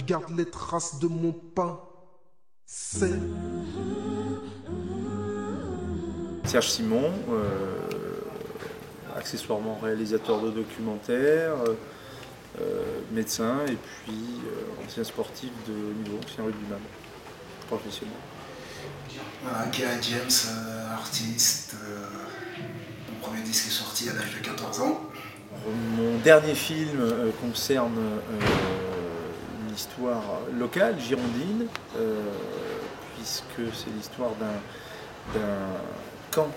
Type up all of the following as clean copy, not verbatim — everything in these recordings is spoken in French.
je garde les traces de mon passé. Serge Simon, accessoirement réalisateur de documentaires, médecin et puis ancien sportif de haut niveau, ancien rugbyman professionnel. Voilà, Kieran James, artiste. Mon premier disque est sorti à l'âge de 14 ans. Mon dernier film concerne une histoire locale, girondine, puisque c'est l'histoire d'un camp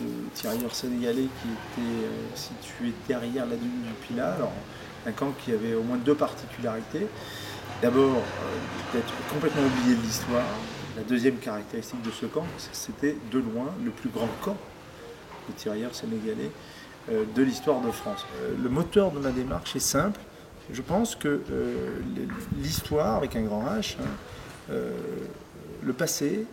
de tirailleurs sénégalais qui était situé derrière la dune du Pilat. Alors, un camp qui avait au moins deux particularités. D'abord, d'être complètement oublié de l'histoire. La deuxième caractéristique de ce camp, c'était de loin le plus grand camp de tirailleurs sénégalais de l'histoire de France. Le moteur de ma démarche est simple. Je pense que l'histoire, avec un grand H, le passé,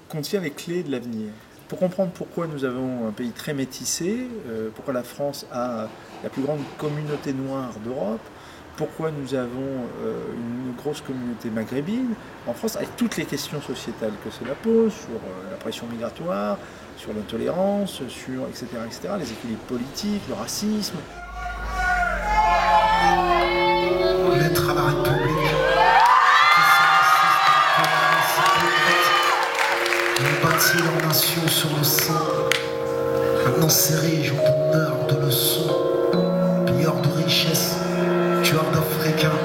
contient les clés de l'avenir. Pour comprendre pourquoi nous avons un pays très métissé, pourquoi la France a la plus grande communauté noire d'Europe, pourquoi nous avons une grosse communauté maghrébine en France, avec toutes les questions sociétales que cela pose, sur la pression migratoire, sur l'intolérance, sur etc., les équilibres politiques, le racisme. Lettre à la République. Ils ont bâti leur nation sur le sang. Maintenant serrés, j'en d'honneur, de leçons. Pilleurs de richesses, tueurs d'Africains,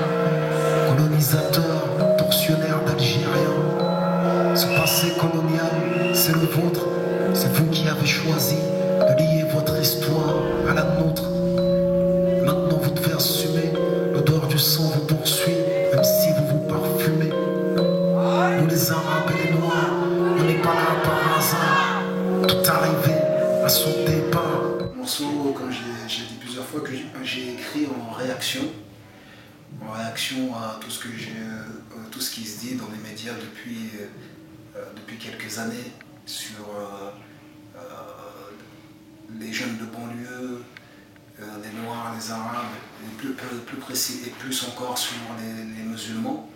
colonisateurs, tortionnaires d'Algériens. Ce passé colonial, c'est le vôtre. C'est vous qui avez choisi de lier votre histoire à la nôtre. Maintenant vous devez assumer, l'odeur du sang vous poursuit, même si vous vous parfumez. Nous les Arabes et les Noirs, on n'est pas là par hasard. Tout arrivé à son départ. Le morceau, comme j'ai dit plusieurs fois, que j'ai écrit en réaction à tout ce qui se dit dans les médias depuis quelques années sur les jeunes de banlieue, les Noirs, les Arabes, et plus précis et plus encore sur les musulmans,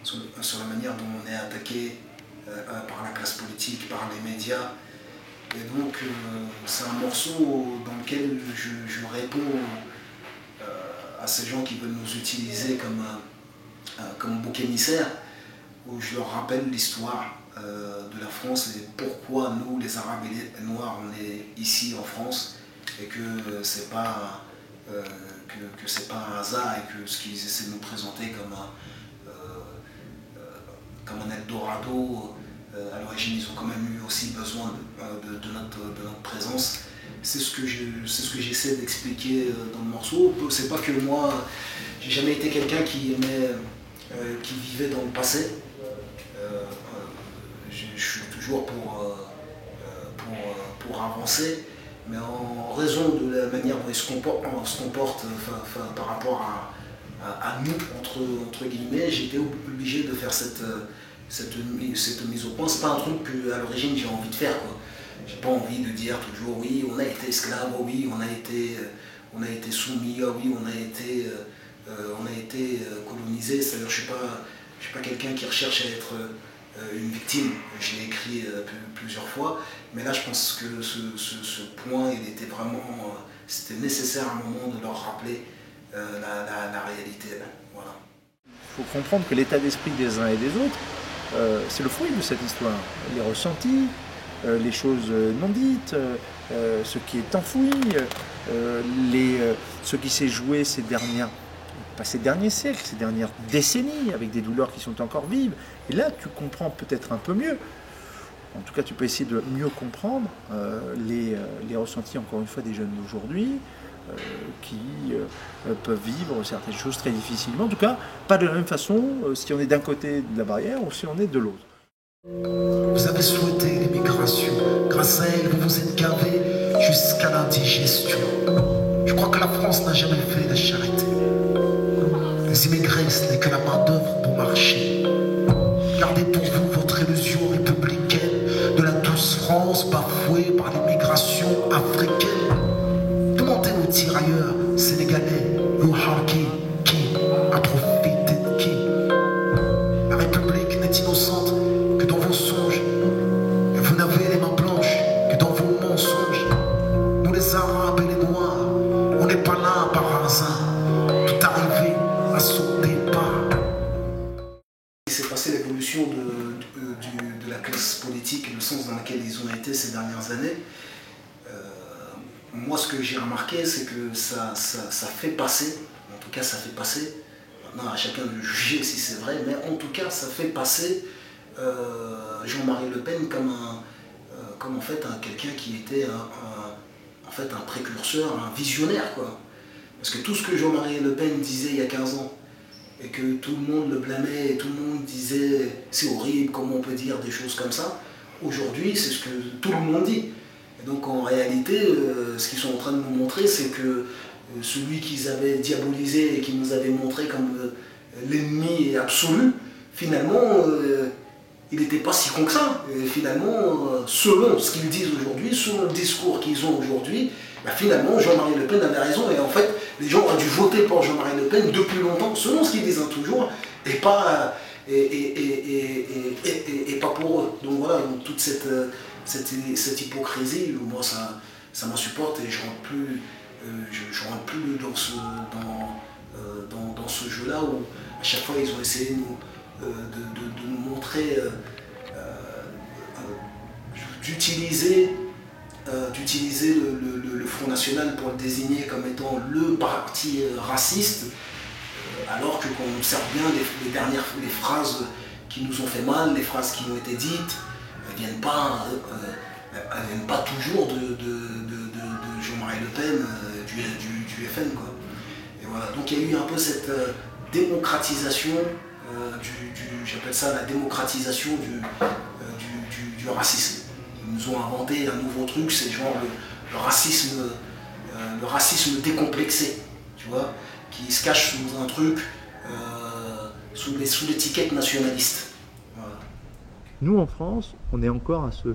sur la manière dont on est attaqué par la classe politique, par les médias. Et donc c'est un morceau dans lequel je réponds à ces gens qui veulent nous utiliser comme bouc émissaire, où je leur rappelle l'histoire de la France et pourquoi nous, les Arabes et les Noirs, on est ici en France et que c'est pas un hasard et que ce qu'ils essaient de nous présenter comme un Eldorado, à l'origine ils ont quand même eu aussi besoin de notre présence. C'est ce que j'essaie d'expliquer dans le morceau. C'est pas que moi, j'ai jamais été quelqu'un qui vivait dans le passé. Je suis toujours pour avancer, mais en raison de la manière dont on se comporte par rapport à nous, entre guillemets, j'étais obligé de faire cette mise au point. C'est pas un truc qu'à l'origine j'ai envie de faire, quoi. J'ai pas envie de dire toujours oui, on a été esclave, oh oui, on a été soumis, oh oui, on a été colonisé. C'est-à-dire, je suis pas quelqu'un qui recherche à être une victime. Je l'ai écrit plusieurs fois, mais là je pense que ce point, c'était nécessaire à un moment de leur rappeler la réalité. Voilà. Il faut comprendre que l'état d'esprit des uns et des autres, c'est le fruit de cette histoire. Les ressentis, les choses non dites, ce qui est enfoui, ce qui s'est joué pas ces derniers siècles, ces dernières décennies, avec des douleurs qui sont encore vives. Et là, tu comprends peut-être un peu mieux. En tout cas, tu peux essayer de mieux comprendre les ressentis, encore une fois, des jeunes d'aujourd'hui, qui peuvent vivre certaines choses très difficilement. En tout cas, pas de la même façon si on est d'un côté de la barrière ou si on est de l'autre. Vous avez souhaité l'immigration. Grâce à elle, vous vous êtes gavé jusqu'à l'indigestion. Je crois que la France n'a jamais fait de charité. Les immigrés, ce n'est que la main-d'œuvre pour marcher. Gardez pour vous votre illusion républicaine de la douce France bafouée par l'immigration africaine. Demandez aux tirailleurs sénégalais, aux Harki, qui a profité de qui? les Arabes et les Noirs, on n'est pas là par hasard. Tout arrivé à son départ. Il s'est passé l'évolution de la classe politique et le sens dans lequel ils ont été ces dernières années. Moi, ce que j'ai remarqué, c'est que ça fait passer, en tout cas ça fait passer, maintenant à chacun de juger si c'est vrai, mais en tout cas ça fait passer Jean-Marie Le Pen comme en fait quelqu'un qui était en fait un précurseur, un visionnaire, quoi. Parce que tout ce que Jean-Marie Le Pen disait il y a 15 ans, et que tout le monde le blâmait, et tout le monde disait c'est horrible, comment on peut dire des choses comme ça, aujourd'hui c'est ce que tout le monde dit. Et donc en réalité, ce qu'ils sont en train de nous montrer, c'est que celui qu'ils avaient diabolisé et qui nous avait montré comme l'ennemi absolu, finalement, il n'était pas si con que ça. Et finalement, selon ce qu'ils disent aujourd'hui, selon le discours qu'ils ont aujourd'hui, bah finalement, Jean-Marie Le Pen avait raison. Et en fait, les gens ont dû voter pour Jean-Marie Le Pen depuis longtemps, selon ce qu'ils disent toujours, et pas, pas pour eux. Donc voilà, donc toute cette hypocrisie, moi ça m'insupporte et je rentre plus dans ce jeu-là où à chaque fois ils ont essayé de nous montrer, d'utiliser le Front National pour le désigner comme étant le parti raciste, alors que quand on observe bien les phrases qui nous ont fait mal, les phrases qui ont été dites, elles ne viennent pas toujours de Jean-Marie Le Pen, du FN, quoi. Et voilà. Donc il y a eu un peu cette démocratisation, j'appelle ça la démocratisation du racisme. Ils nous ont inventé un nouveau truc, c'est genre le racisme décomplexé, tu vois, qui se cache sous un truc, sous l'étiquette nationaliste. Voilà. Nous, en France, on est encore à se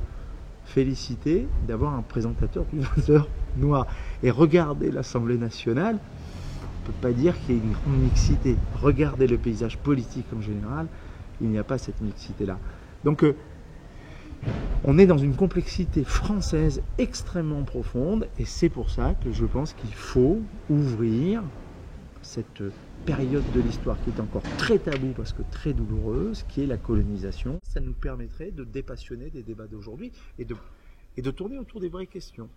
féliciter d'avoir un présentateur du 20h noir. Et regardez l'Assemblée nationale, on ne peut pas dire qu'il y ait une grande mixité. Regardez le paysage politique en général, il n'y a pas cette mixité-là. Donc, on est dans une complexité française extrêmement profonde, et c'est pour ça que je pense qu'il faut ouvrir cette période de l'histoire qui est encore très taboue parce que très douloureuse, qui est la colonisation. Ça nous permettrait de dépassionner des débats d'aujourd'hui et de tourner autour des vraies questions.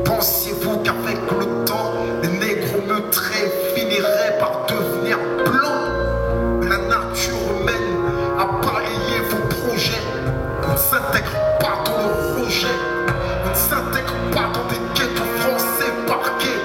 Pensiez-vous qu'avec le temps, les négros meurtrés finiraient par devenir blancs? La nature humaine a balayé vos projets. On ne s'intègre pas dans le rejet. On ne s'intègre pas dans des ghettos français parqués.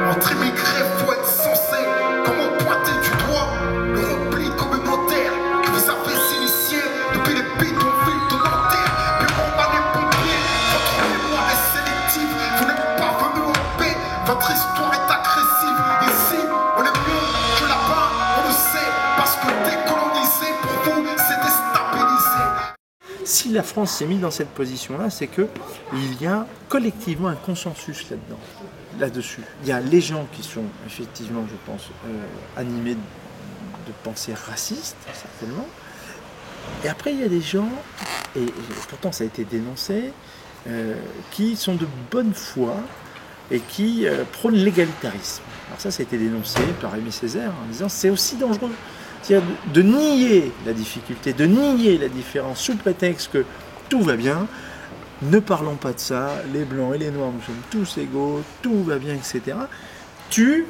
Entre immigrés, faut être censé. Comment pointer du doigt le repli communautaire que vous avez initié depuis les bidonvilles de Nanterre? Mais on va les pompiers, votre mémoire est sélective. Vous n'êtes pas venu en paix, votre histoire est agressive. Ici, on est mieux que là-bas, on le sait. Parce que décoloniser pour vous, c'est déstabiliser. Si la France s'est mise dans cette position-là, c'est qu'il y a collectivement un consensus là-dessus. Il y a les gens qui sont effectivement, je pense, animés de pensées racistes, certainement. Et après, il y a des gens, et pourtant ça a été dénoncé, qui sont de bonne foi et qui prônent l'égalitarisme. Alors ça a été dénoncé par Aimé Césaire en disant c'est aussi dangereux. C'est-à-dire de nier la difficulté, de nier la différence sous prétexte que tout va bien. Ne parlons pas de ça, les blancs et les noirs, nous sommes tous égaux, tout va bien, etc. Tu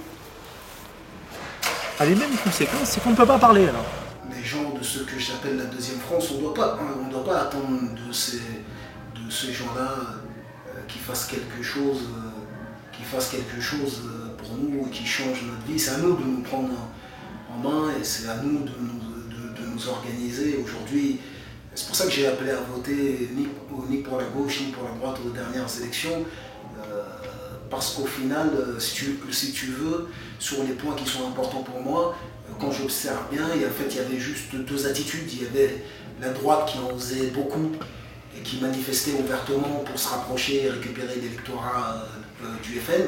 as les mêmes conséquences, c'est qu'on ne peut pas parler alors. Les gens de ce que j'appelle la deuxième France, on ne doit pas attendre de ces gens-là qui fassent quelque chose pour nous et qui changent notre vie. C'est à nous de nous prendre en main et c'est à nous de nous organiser. Aujourd'hui, c'est pour ça que j'ai appelé à voter ni pour la gauche ni pour la droite aux dernières élections. Parce qu'au final, si tu veux, sur les points qui sont importants pour moi, quand j'observe bien, il y avait juste deux attitudes. Il y avait la droite qui en faisait beaucoup et qui manifestait ouvertement pour se rapprocher et récupérer l'électorat du FN.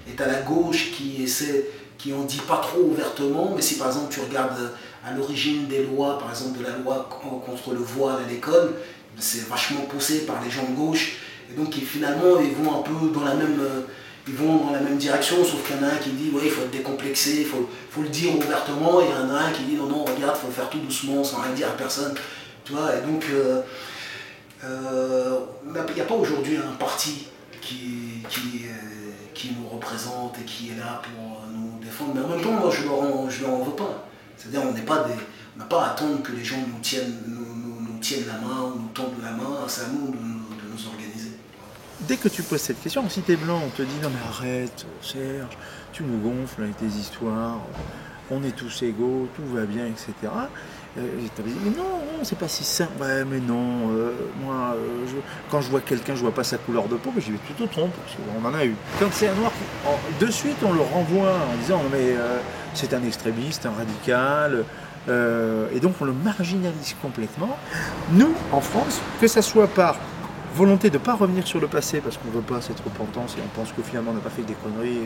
Et tu as la gauche qui en dit pas trop ouvertement, mais si par exemple tu regardes à l'origine des lois, par exemple de la loi contre le voile à l'école, c'est vachement poussé par les gens de gauche Et donc finalement ils vont un peu dans la même direction, sauf qu'il y en a un qui dit ouais, il faut être décomplexé, il faut le dire ouvertement, et il y en a un qui dit non, non, regarde, il faut faire tout doucement, sans rien dire à personne. Tu vois, et donc il n'y a pas aujourd'hui un parti qui nous représente et qui est là pour nous défendre. Mais en même temps, moi, je leur en veux pas. C'est-à-dire, on n'a pas à attendre que les gens nous tiennent la main ou nous tendent la main. C'est à nous de nous organiser. Dès que tu poses cette question, si t'es blanc, on te dit non mais arrête, Serge, tu nous gonfles avec tes histoires, on est tous égaux, tout va bien, etc. Et t'avais dit mais non, c'est pas si simple. Ouais, mais non, moi, quand je vois quelqu'un, je vois pas sa couleur de peau, mais je vais plutôt tromper, parce qu'on en a eu. Quand c'est un noir, de suite on le renvoie en disant mais c'est un extrémiste, un radical. Et donc on le marginalise complètement. Nous, en France, que ça soit par volonté de ne pas revenir sur le passé parce qu'on ne veut pas cette repentance et on pense que finalement on n'a pas fait que des conneries,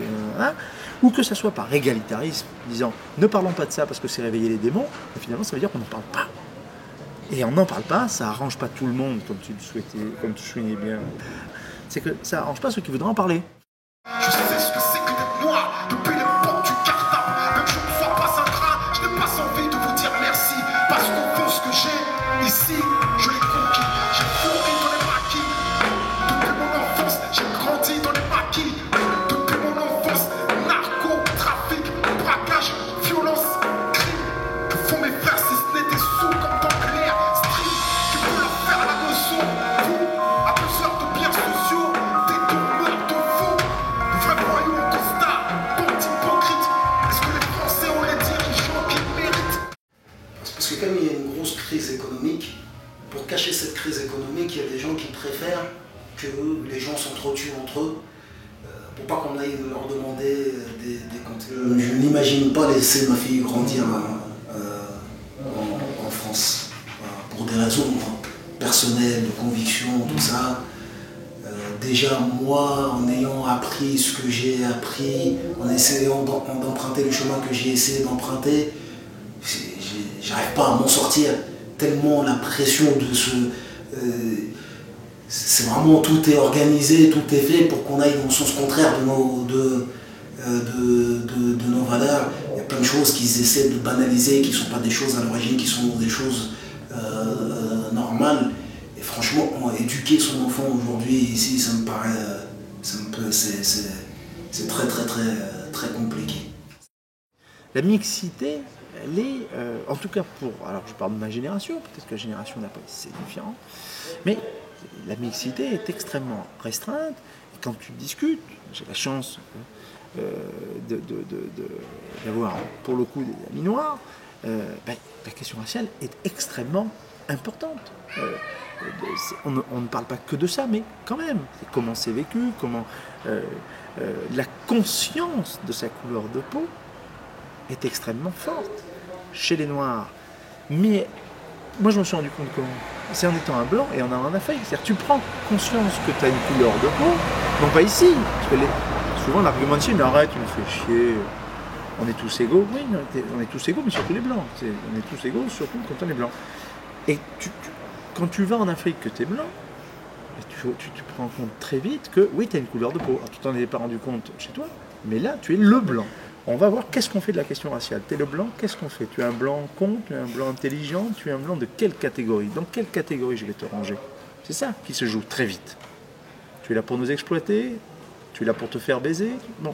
ou que ça soit par égalitarisme, disant ne parlons pas de ça parce que c'est réveiller les démons, mais finalement ça veut dire qu'on n'en parle pas. Et on n'en parle pas, ça arrange pas tout le monde comme tu le souhaitais, comme tu soulignais bien. C'est que ça arrange pas ceux qui voudraient en parler. Je sais ce que c'est que d'être noir depuis l'époque du cartable. Même que je ne sois pas un train, je n'ai pas envie de vous dire merci. Parce qu'au fond, ce que j'ai ici, je l'ai conquis. J'ai fleuri dans les maquis. Depuis mon enfance, j'ai grandi dans les maquis. Depuis mon enfance, narco, trafic, braquage, violence, crime. Que font mes frères si ce n'est des sous comme dans Claire Street? Qui peut leur faire la leçon? Vous, abuseurs de biens sociaux, des tourneurs de fous. Vrais voyous au constat, bande hypocrite. Est-ce que les Français ont les dirigeants qu'ils méritent? Parce que comme il y a une grosse crise économique, pour cacher cette crise économique, il y a des gens qui préfèrent que les gens s'entretuent entre eux, pour pas qu'on aille leur demander des comptes. Je n'imagine pas laisser ma fille grandir en France, pour des raisons personnelles, de conviction, tout ça. Déjà moi, en ayant appris ce que j'ai appris, en essayant d'emprunter le chemin que j'ai essayé d'emprunter, j'arrive pas à m'en sortir, tellement la pression de ce... c'est vraiment, tout est organisé, tout est fait pour qu'on aille dans le sens contraire de nos valeurs. Il y a plein de choses qu'ils essaient de banaliser, qui ne sont pas des choses à l'origine, qui sont des choses normales. Et franchement, éduquer son enfant aujourd'hui ici, ça me paraît... c'est très très très très compliqué. La mixité, elle est, en tout cas alors je parle de ma génération, peut-être que la génération d'après c'est différent, mais la mixité est extrêmement restreinte, et quand tu discutes, j'ai la chance d'avoir pour le coup des amis noirs, la question raciale est extrêmement importante. On ne parle pas que de ça, mais quand même, c'est comment c'est vécu, comment la conscience de sa couleur de peau est extrêmement forte chez les Noirs. Mais moi je me suis rendu compte comment? C'est en étant un blanc et en allant en Afrique. C'est-à-dire tu prends conscience que tu as une couleur de peau, non pas ici. Parce que souvent l'argument ici, mais arrête, tu me fais chier, on est tous égaux. Oui, on est tous égaux, mais surtout les blancs. On est tous égaux, surtout quand on est blanc. Et quand tu vas en Afrique que tu es blanc, tu te rends compte très vite que oui, tu as une couleur de peau. Alors, tu t'en avais pas rendu compte chez toi, mais là, tu es le blanc. On va voir qu'est-ce qu'on fait de la question raciale. Tu es le blanc, qu'est-ce qu'on fait? Tu es un blanc con, tu es un blanc intelligent, tu es un blanc de quelle catégorie? Dans quelle catégorie je vais te ranger? C'est ça qui se joue très vite. Tu es là pour nous exploiter, tu es là pour te faire baiser. Bon.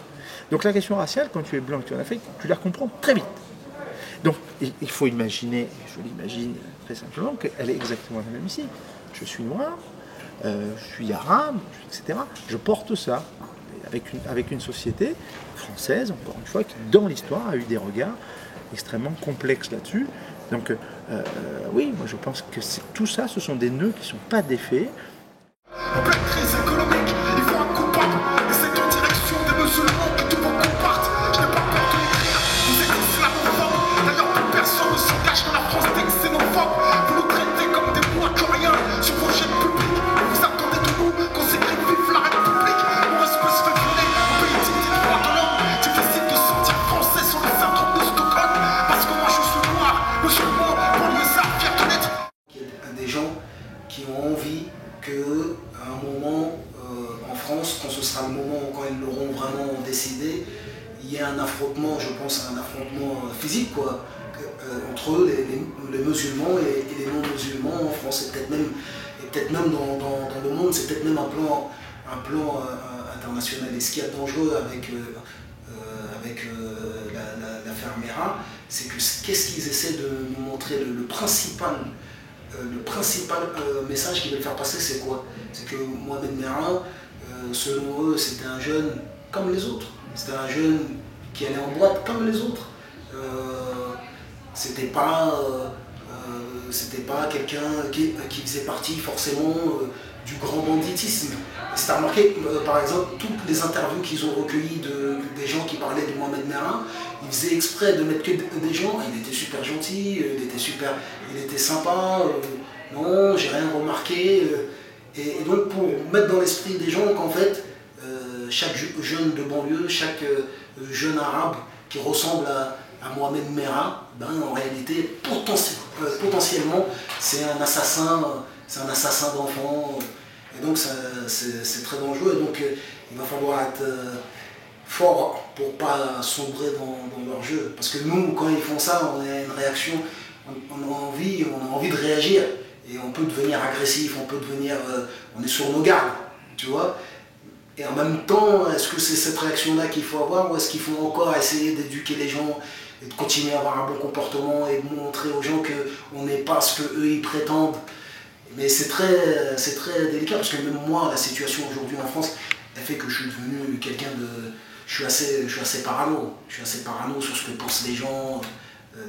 Donc la question raciale, quand tu es blanc et que tu es en Afrique, tu la comprends très vite. Donc il faut imaginer, je l'imagine très simplement, qu'elle est exactement la même ici. Je suis noir, je suis arabe, etc. Je porte ça avec une société française, encore une fois, qui dans l'histoire a eu des regards extrêmement complexes là-dessus. Donc oui, moi je pense que tout ça, ce sont des nœuds qui ne sont pas défaits. En pleine crise économique, il faut un coupable. Et c'est en direction des musulmans que tous vos coups partent. Je n'ai pas peur de l'écrire, vous êtes islamophobes. D'ailleurs, plus personne ne s'engage dans la France des xénophobes. Vous nous traitez comme des bois coréens sur vos chaînes publiques. Vous attendez de nous qu'on s'écrit vive la République. Mon respect se fait violer, on peut utiliser les droits de l'homme. Difficile de sortir français sur le syndrome de Stockholm. Parce que moi je suis noir, musulman, banlieusard, fier de naître. Il y a des gens qui ont envie que un moment quand ils l'auront vraiment décidé, il y a un affrontement, je pense, un affrontement physique, quoi, entre les musulmans et les non-musulmans en France, et peut-être même dans le monde, c'est peut-être même un plan international. Et ce qui est dangereux avec l'affaire Mera, c'est que qu'est-ce qu'ils essaient de nous montrer, le principal message qu'ils veulent faire passer, c'est quoi? C'est que Mohamed Merah, selon eux, c'était un jeune comme les autres. C'était un jeune qui allait en boîte comme les autres. C'était pas quelqu'un qui faisait partie forcément du grand banditisme. C'est à remarquer, par exemple, toutes les interviews qu'ils ont recueillies des gens qui parlaient de Mohamed Merah, ils faisaient exprès de mettre que des gens. Il était super gentil, il était sympa, non, j'ai rien remarqué. Et donc pour mettre dans l'esprit des gens qu'en fait, chaque jeune de banlieue, chaque jeune arabe qui ressemble à Mohamed Merah, ben, en réalité, potentiellement, c'est un assassin d'enfants. Et donc c'est très dangereux. Et donc il va falloir être fort pour ne pas sombrer dans leur jeu. Parce que nous, quand ils font ça, on a une réaction, on a envie de réagir. Et on peut devenir agressif, on est sur nos gardes, tu vois. Et en même temps, est-ce que c'est cette réaction-là qu'il faut avoir, ou est-ce qu'il faut encore essayer d'éduquer les gens et de continuer à avoir un bon comportement et de montrer aux gens qu'on n'est pas ce qu'eux ils prétendent? Mais c'est très délicat, parce que même moi, la situation aujourd'hui en France, elle fait que je suis devenu quelqu'un de... Je suis assez parano. Je suis assez parano sur ce que pensent les gens,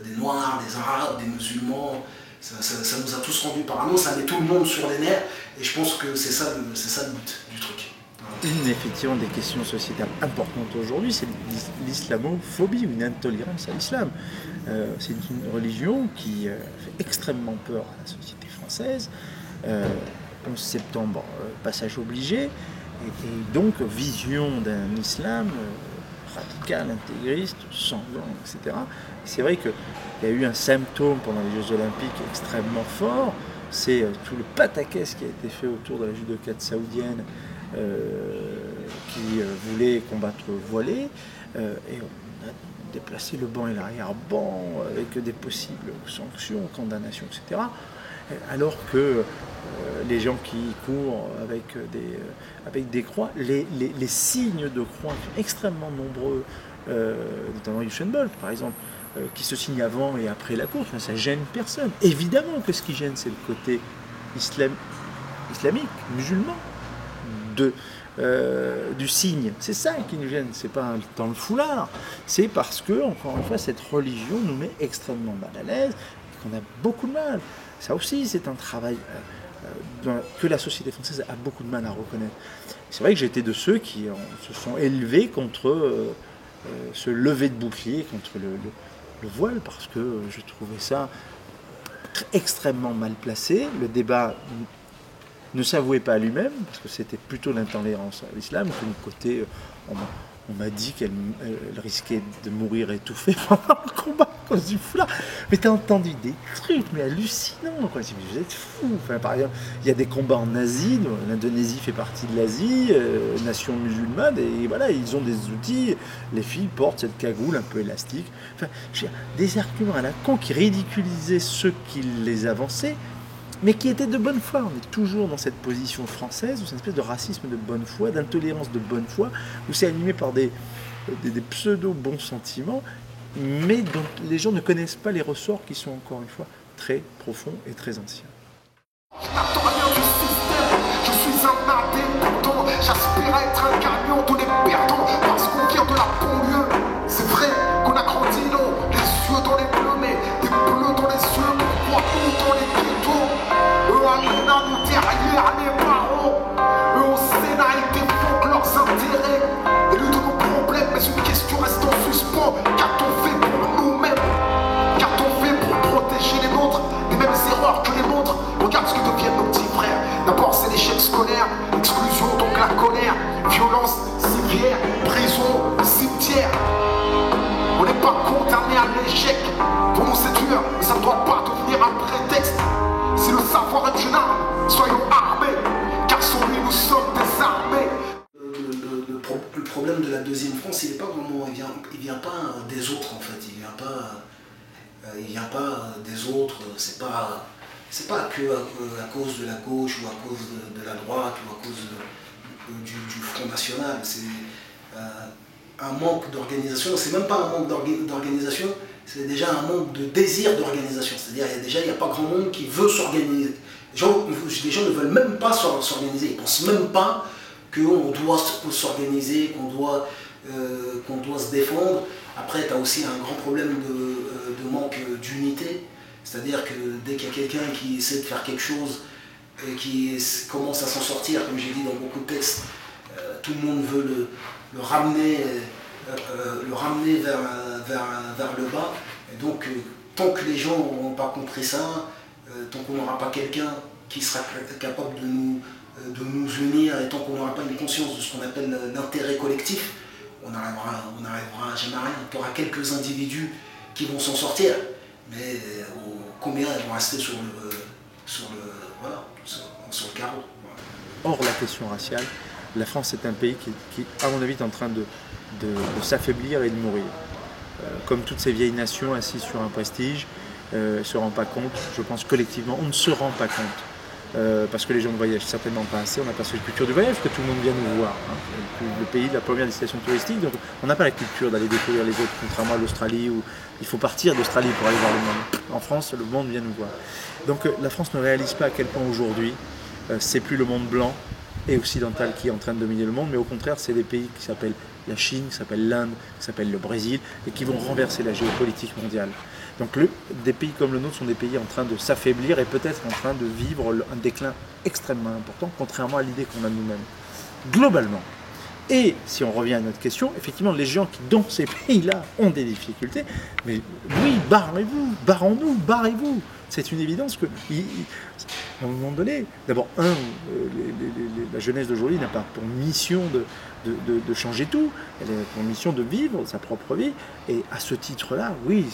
des Noirs, des Arabes, des musulmans. Ça nous a tous rendus parano, ça met tout le monde sur les nerfs, et je pense que c'est ça le but du truc. Une effectivement des questions sociétales importantes aujourd'hui, c'est l'islamophobie ou une intolérance à l'islam. C'est une religion qui fait extrêmement peur à la société française. 11 septembre, passage obligé, et donc vision d'un islam radical, intégriste, sanglant, etc. C'est vrai qu'il y a eu un symptôme pendant les Jeux Olympiques extrêmement fort, c'est tout le pataquès qui a été fait autour de la judokate saoudienne qui voulait combattre voilé, et on a déplacé le banc et l'arrière-banc avec des possibles sanctions, condamnations, etc. Alors que les gens qui courent avec des croix, les signes de croix sont extrêmement nombreux, notamment Usain Bolt par exemple, qui se signe avant et après la course, ça gêne personne. Évidemment que ce qui gêne, c'est le côté islamique, musulman, du signe. C'est ça qui nous gêne, c'est pas dans le foulard, c'est parce que, encore une fois, cette religion nous met extrêmement mal à l'aise et qu'on a beaucoup de mal. Ça aussi, c'est un travail que la société française a beaucoup de mal à reconnaître. C'est vrai que j'étais de ceux qui se sont élevés contre ce lever de bouclier, contre le voile, parce que je trouvais ça extrêmement mal placé. Le débat ne s'avouait pas à lui-même, parce que c'était plutôt l'intolérance à l'islam, que du côté, on m'a dit qu'elle risquait de mourir étouffée pendant le combat à cause du foulard. Mais t'as entendu des trucs, mais hallucinants, quoi. Vous êtes fous. Enfin, par exemple, il y a des combats en Asie, l'Indonésie fait partie de l'Asie, nation musulmane, et voilà, ils ont des outils. Les filles portent cette cagoule un peu élastique. Enfin, je veux dire, des arguments à la con qui ridiculisaient ceux qui les avançaient, mais qui étaient de bonne foi. On est toujours dans cette position française, où c'est une espèce de racisme de bonne foi, d'intolérance de bonne foi, où c'est animé par des pseudo-bons sentiments, mais dont les gens ne connaissent pas les ressorts qui sont, encore une fois, très profonds et très anciens. N'attends rien du système, je suis un indépendant, j'aspire à être un gagnant, tous les perdants, parce qu'on vient de la banlieue. C'est vrai qu'on a grandi long, les yeux dans les bleus, mais des bleus dans les yeux, pourquoi nous dans les ghettos? Eux à l'ENA, nous derrière les marrons, eux au Sénat, ils défendent leurs intérêts, et le de nos problèmes, mais une question reste en suspens. Qu'a-t-on fait pour nous-mêmes? Qu'a-t-on fait pour protéger les nôtres des mêmes erreurs que les nôtres? Regarde ce que deviennent nos petits frères. D'abord c'est l'échec scolaire, exclusion donc la colère, violence, civière, prison, cimetière. On n'est pas condamné à l'échec. Pour nous c'est dur, mais ça ne doit pas devenir un prétexte. Si le savoir est une arme, soyons armés, car sans lui nous sommes désarmés. Le problème de la deuxième France, il est pas vraiment, il vient pas des autres en fait, il vient pas des autres. C'est pas que à cause de la gauche ou à cause de la droite ou à cause du Front National. C'est un manque d'organisation. C'est même pas un manque d'organisation, c'est déjà un manque de désir d'organisation. C'est-à-dire il n'y a pas grand monde qui veut s'organiser. Les gens ne veulent même pas s'organiser. Ils ne pensent même pas qu'on doit s'organiser, qu'on doit se défendre. Après, tu as aussi un grand problème de manque d'unité. C'est-à-dire que dès qu'il y a quelqu'un qui essaie de faire quelque chose et qui commence à s'en sortir, comme j'ai dit dans beaucoup de textes, tout le monde veut le ramener vers le bas. Et donc, tant que les gens n'auront pas compris ça, tant qu'on n'aura pas quelqu'un qui sera capable de nous unir, et tant qu'on n'aura pas une conscience de ce qu'on appelle l'intérêt collectif, on n'arrivera jamais à rien. Il y aura quelques individus qui vont s'en sortir, mais combien ils vont rester sur le carreau. Hors la question raciale, la France est un pays qui à mon avis, est en train de s'affaiblir et de mourir. Comme toutes ces vieilles nations assises sur un prestige, ne se rend pas compte, je pense collectivement, on ne se rend pas compte. Parce que les gens ne voyagent certainement pas assez, on n'a pas cette culture du voyage, que tout le monde vient nous voir. Hein. Le pays de la première destination touristique, donc on n'a pas la culture d'aller découvrir les autres, contrairement à l'Australie, où il faut partir d'Australie pour aller voir le monde. En France, le monde vient nous voir. Donc la France ne réalise pas à quel point aujourd'hui, c'est plus le monde blanc et occidental qui est en train de dominer le monde, mais au contraire, c'est des pays qui s'appellent la Chine, qui s'appellent l'Inde, qui s'appellent le Brésil, et qui vont renverser la géopolitique mondiale. Donc des pays comme le nôtre sont des pays en train de s'affaiblir et peut-être en train de vivre un déclin extrêmement important, contrairement à l'idée qu'on a de nous-mêmes. Globalement. Et si on revient à notre question, effectivement, les gens qui, dans ces pays-là, ont des difficultés, mais oui, barrez-vous, barrons-nous, barrez-vous. C'est une évidence que, à un moment donné, d'abord, la jeunesse d'aujourd'hui n'a pas pour mission de changer tout, elle a pour mission de vivre sa propre vie, et à ce titre-là, oui,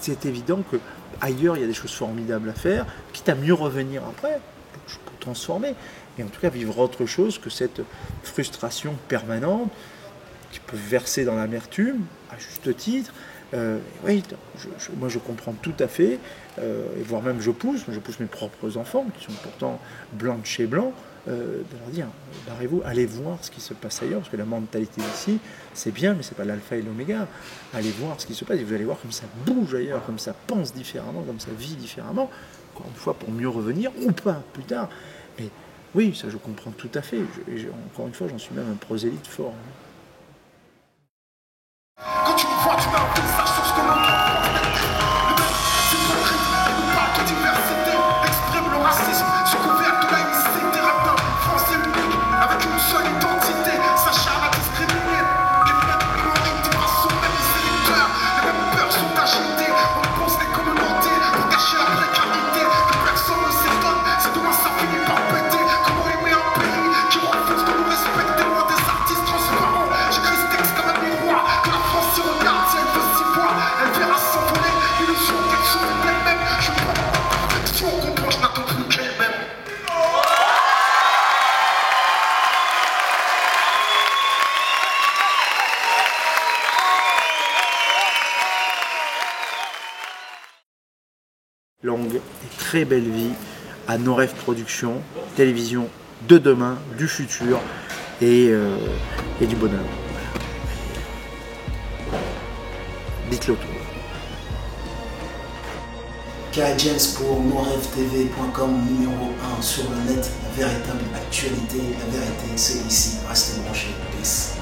c'est évident qu'ailleurs, il y a des choses formidables à faire, quitte à mieux revenir après, pour transformer, et en tout cas vivre autre chose que cette frustration permanente qui peut verser dans l'amertume, à juste titre. Oui, moi je comprends tout à fait, et voire même je pousse mes propres enfants, qui sont pourtant blancs de chez blancs, de leur dire, barrez-vous, allez voir ce qui se passe ailleurs, parce que la mentalité ici, c'est bien, mais c'est pas l'alpha et l'oméga. Allez voir ce qui se passe, et vous allez voir comme ça bouge ailleurs, comme ça pense différemment, comme ça vit différemment, encore une fois pour mieux revenir, ou pas, plus tard. Mais oui, ça je comprends tout à fait, encore une fois, j'en suis même un prosélyte fort. Quand tu me vois, tu mets un visage sur ce que l'on croit. C'est hypocrite, il nous parle de diversité, exprime le racisme, sous couvert de laïcité, rappeur français unique, avec une seule identité, s'acharne à discriminer. Les mêmes plans, des races, même les électeurs, les mêmes peurs sont agitées, on pose les communautés pour cacher la précarité, que personne ne s'étonne, c'est demain ça finit par péter. Comment aimer un pays qui refuse de nous respecter, loin des artistes transparents. J'écris ce texte comme un miroir. Si on regarde, si elle veut s'y voir, elle verra s'envoler l'illusion qu'elle souffre d'elle-même. Je prends ma perfection, on comprend, je n'attends plus qu'elle-même. Longue et très belle vie à Nos Rêves Productions, télévision de demain, du futur et du bonheur. Dites-le tout. Kai James pour nosrêvestv.com, numéro 1 sur le net, la véritable actualité, la vérité, c'est ici, restez branchés, peace.